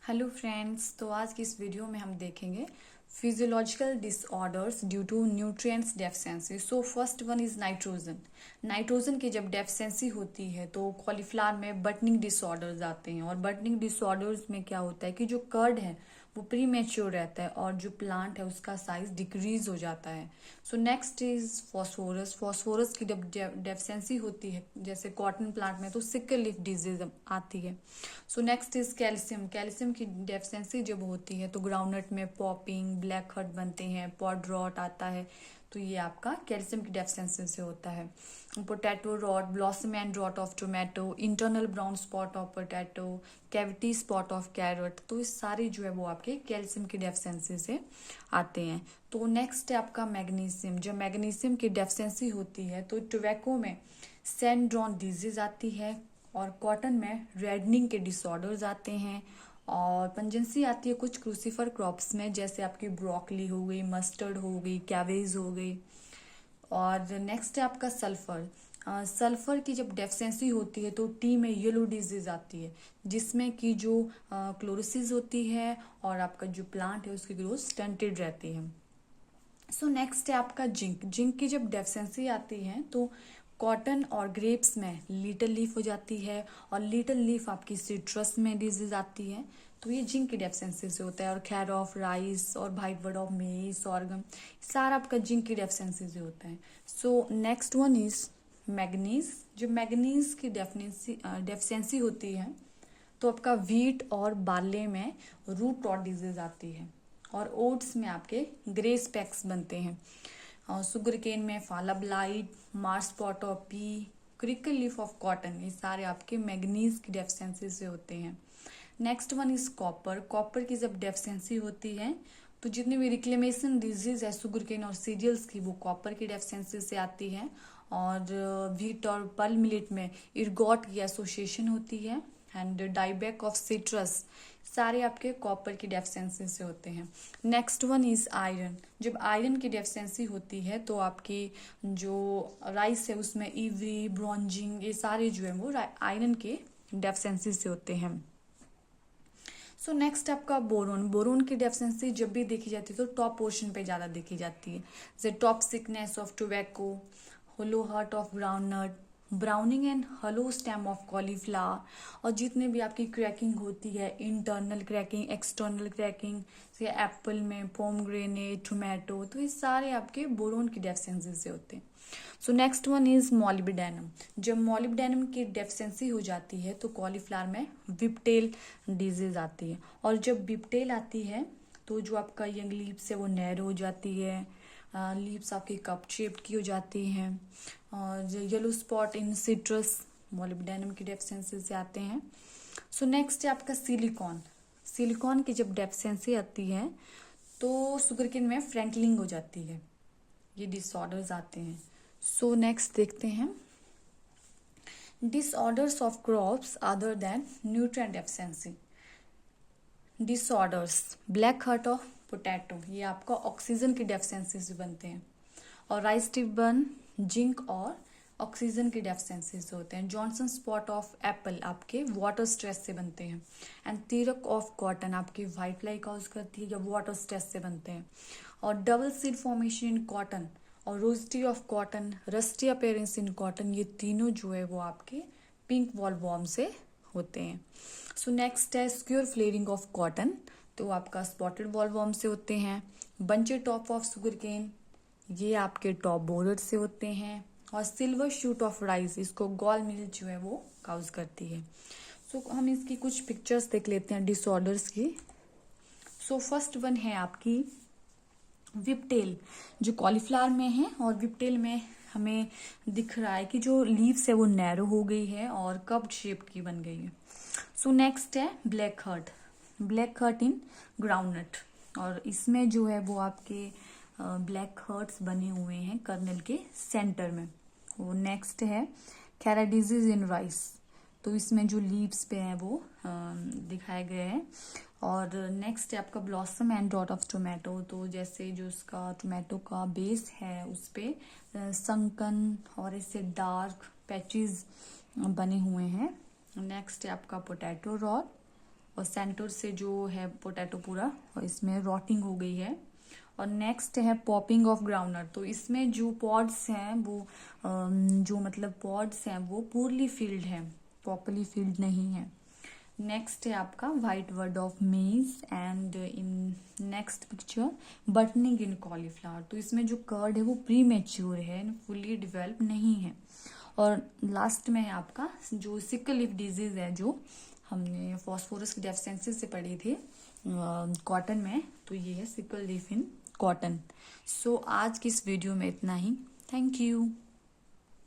Hello friends, तो आज की इस वीडियो में हम देखेंगे physiological disorders due to nutrients deficiency. So first one is nitrogen. Nitrogen की जब डेफिशिएंसी होती है तो कॉलीफ्लावर में बटनिंग डिसऑर्डर्स आते हैं। और बटनिंग डिसऑर्डर्स में क्या होता है कि जो कर्ड है वो प्री मैच्योर रहता है और जो प्लांट है उसका साइज डिक्रीज हो जाता है। So next is phosphorus. Phosphorus की जब डेफिशिएंसी होती है जैसे कॉटन प्लांट में तो सिकल लीफ डिजीज आती है। So next is calcium. Calcium की डेफिशिएंसी जब होती है तो ग्राउंडनट में पॉपिंग, ब्लैक हर्ट बनते हैं, पॉड रॉट आता है। तो ये आपका कैल्शियम की डेफिशिएंसी से होता है। Potato rot, blossom end rot of tomato, internal brown spot of potato, cavity spot of carrot, तो ये सारे जो है वो आपके कैल्शियम की डेफिशिएंसी से आते हैं। तो नेक्स्ट है आपका मैग्नीशियम। जब मैग्नीशियम की डेफिशिएंसी होती है तो टोबैको में सैंड्रॉन डिजीज आती है और कॉटन में रेडनिंग के डिसऑर्डर्स आते हैं और पंजेंसी आती है कुछ क्रूसीफर क्रॉप्स में जैसे आपकी ब्रोकली हो गई, मस्टर्ड हो गई, कैबेज हो गई। और नेक्स्ट है आपका सल्फर। सल्फर की जब डेफिशिएंसी होती है तो टी में येलो डिजीज आती है जिसमें कि जो क्लोरोसिस होती है और आपका जो प्लांट है उसकी ग्रोथ स्टंटेड रहती है। सो नेक्स्ट है आपका जिंक। जिंक की जब डेफिशिएंसी आती है तो कॉटन और ग्रेप्स में लिटिल लीफ हो जाती है और लिटिल लीफ आपकी सिट्रस में डिजीज आती है। तो ये जिंक की डेफिशिएंसी से होता है। और खैर ऑफ राइस और व्हाइट बर्ड ऑफ मेज, सॉर्गम, सारा आपका जिंक की डेफिशिएंसी से होता है। So next one is manganese. जब मैग्नीज की डेफिशिएंसी होती है तो आपका व्हीट और बार्ले में रूट रॉट डिजीज आती है और ओट्स में आपके ग्रे स्पेक्स बनते हैं। और सुगर केन में फाला blight, Mars spot of P, crackle leaf of cotton, ये सारे आपके मैग्नीज की डेफिशिएंसी से होते हैं। Next one is copper. Copper की जब डेफिशिएंसी होती है तो जितनी भी रिक्लेमेशन डिजीज है सुगर केन और सीरियल्स की वो कॉपर की डेफिशिएंसी से आती है। और व्हीट और पल मिलेट में इर्गॉट की एसोसिएशन होती है एंड डाइबैक ऑफ सिट्रस, सारे आपके कॉपर की डेफिशिएंसी से होते हैं। Next one is iron. जब आयरन की डेफिशिएंसी होती है तो आपकी जो राइस है उसमें इवरी, ब्रॉन्जिंग, ये सारे जो है वो आयरन के डेफिशिएंसी से होते हैं। सो नेक्स्ट आपका बोरोन। बोरोन की डेफिशिएंसी जब भी देखी जाती है तो टॉप पोर्शन पे ज़्यादा देखी जाती है जैसे top sickness of tobacco, hollow heart of groundnut, browning and hollow stem of cauliflower. और जितने भी आपकी क्रैकिंग होती है, इंटरनल क्रैकिंग, एक्सटर्नल क्रैकिंग, जैसे एप्पल में, पोमग्रेनेट, टोमेटो, तो ये सारे आपके बोरोन की डेफिशिएंसी से होते हैं। So next one is molybdenum. जब मॉलिब्डेनम की डेफिशिएंसी हो जाती है तो कॉलीफ्लावर में विपटेल डिजीज आती है। और जब विपटेल आती है तो जो आपका यंग लीव्स है वो नैरो हो जाती है, लीव्स आपकी कप शेप की हो जाती हैं। और yellow spot in citrus molybdenum की डेफिशिएंसी से आते हैं। सो नेक्स्ट है आपका सिलिकॉन। सिलिकॉन की जब डेफिशिएंसी आती है तो शुगरकेन में फ्रैंकलिंग हो जाती है, ये डिसऑर्डर्स आते हैं। सो नेक्स्ट देखते हैं disorders of crops other than nutrient deficiency. Disorders black hurt of potato, ये आपका ऑक्सीजन की डेफिशिएंसी से बनते हैं। और राइस टिबन, जिंक और ऑक्सीजन की डेफिशिएंसी से होते हैं। जॉनसन स्पॉट ऑफ एप्पल आपके वाटर स्ट्रेस से बनते हैं। एंड तीरक ऑफ कॉटन आपकी व्हाइट फ्लाई कॉज करती है जब वाटर स्ट्रेस से बनते हैं। और double seed formation in cotton और रोजिटी of cotton, rusty appearance in cotton, ये तीनों जो है वो आपके पिंक वॉलवॉर्म से होते हैं। सो नेक्स्ट है स्क्योर फ्लेयरिंग ऑफ कॉटन, तो आपका स्पॉटेड वॉलवॉर्म से होते हैं। बंचे टॉप ऑफ शुगर केन, ये आपके टॉप बोरर से होते हैं। और सिल्वर शूट ऑफ राइस, इसको गॉल मिल जो है वो काउज करती है। सो हम इसकी कुछ पिक्चर्स देख लेते हैं डिसऑर्डर्स की। सो फर्स्ट वन है आपकी विपटेल, जो कॉलीफ्लावर में है। और विपटेल में हमें दिख रहा है कि जो लीव्स है वो नैरो हो गई है और कप्ड शेप की बन गई है। सो नेक्स्ट है ब्लैक हर्ट। ब्लैक हर्ट इन ग्राउंडनट, और इसमें जो है वो आपके ब्लैक हर्ट्स बने हुए हैं कर्नल के सेंटर में। वो नेक्स्ट है खैरा डिजीज इन राइस, तो इसमें जो लीव्स पे हैं वो दिखाए गए हैं। और नेक्स्ट है आपका blossom and dot of tomato, तो जैसे जो उसका टोमेटो का बेस है उस पे संकन और इससे डार्क पैचेस बने हुए हैं। नेक्स्ट है आपका पोटैटो रॉड और सेंटर से जो है पोटैटो पूरा और इसमें रॉटिंग हो गई है। और नेक्स्ट है पॉपिंग ऑफ ग्राउंडनट। तो इसमें जो पॉड्स हैं वो जो मतलब पॉड्स हैं वो पूरली फील्ड है, प्रॉपरली फील्ड नहीं है। नेक्स्ट है आपका वाइट वर्ड ऑफ मेज and in next picture buttoning in cauliflower. तो इसमें जो कर्ड है वो प्री मैच्योर है, फुली डिवेल्प नहीं है। और लास्ट में है आपका जो सिकल लीफ डिजीज है, जो हमने फॉस्फोरस की डेफिशिएंसी से पढ़ी थी कॉटन में, तो ये है सिकल लीफ इन कॉटन। सो आज की इस वीडियो में इतना ही। Thank you.